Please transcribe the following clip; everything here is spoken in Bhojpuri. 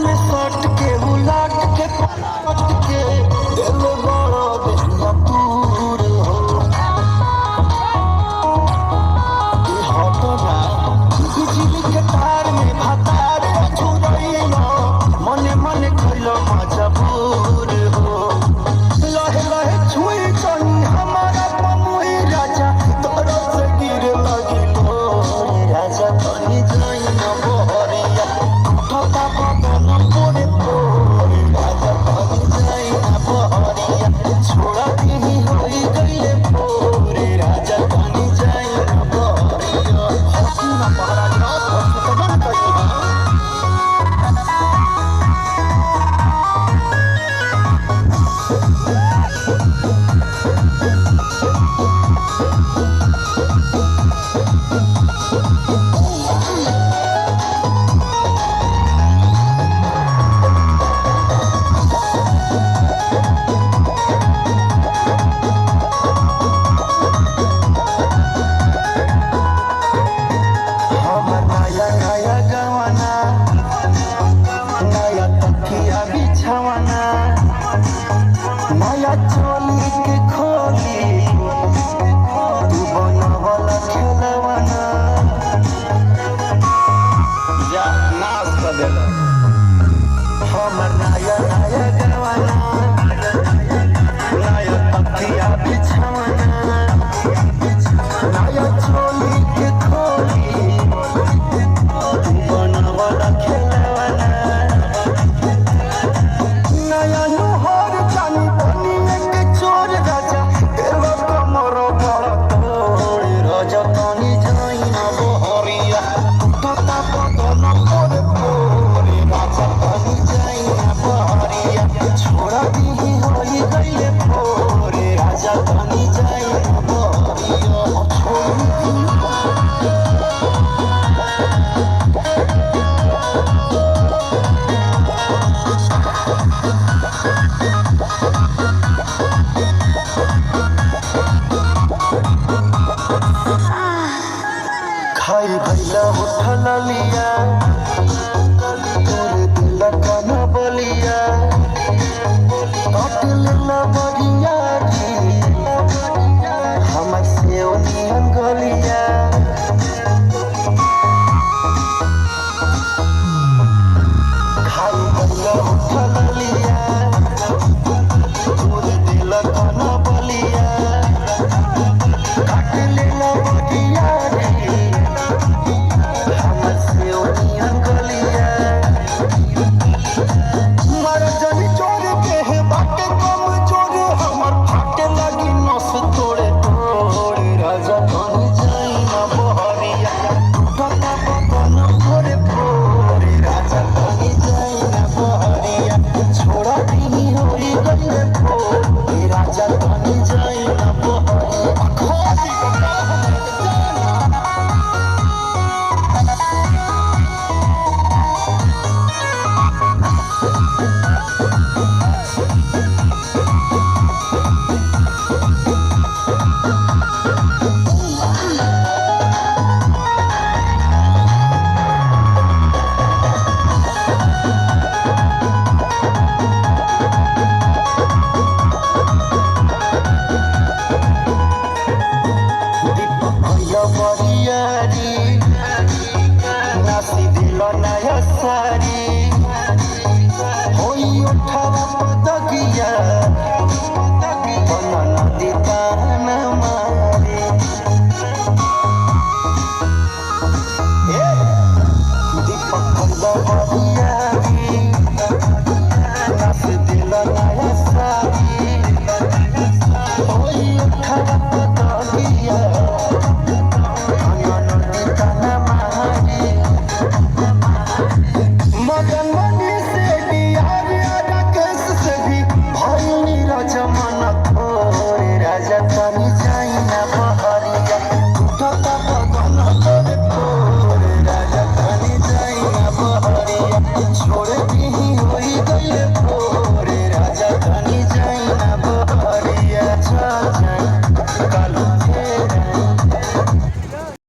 में सट के उलट के पलट के दिल बड़ा देहिया दूर हो हटना बिजली के तार में भातार छुड़ैया मने मने खइलो मजबूर हो लहे लहे छुई चनी हमारा पमुई राजा तोरा से गिर लगिलो राजा तनी जाई न बहरिया ठोका बदन पोरे पोरे राजा तनी जाई न बहरिया छोड़ा दिही होई गइले पोरे राजा तनी जाई न बहरिया हसी न पहरा रात हो तो बन गई नया चोली के खोली तू बनवला खेलवाना जा नाश कर देला हमर नया नया गवाना नया तकिया बिछावना नया चोली के खोली तू बनवला खेलवाना नया लोहर जानी बनिए के चोर राजा देवा कमर बड़ तोड़ राजा तनी जाई न बहरिया तता बदन पोरे पोरे राजा तनी जाई न बहरिया छोड़ा दिही होई गइले पोरे राजा तनी जाई न बहरिया छोड़ी खाई भैया उठल लिया तोरे दिल कन बलिया काट लेला बरिया हमर से ओनियन गलिया खाई भैया उठल लिया तोरे दिल कन बलिया काट लेला बरिया छोड़ा दिही होई गइले पोरे राजा तनी जाई न बहरिया खोली बरियारी नासी दिल नया सारी होई उठावा पदगिया बनना दीदान मारे दीपक बरियारी नासी दिल नया सारी होई उठावा पदगिया मदन मनी से दिया राकेश से भी भाई राजमन थोरे राजा तनी जाई न बहरिया तता बदन तोरे पोरे राजा तनी जाई न बहरिया छोड़ दिही होई गइले पोरे राजा तनी जाई न बहरिया चल जाई काल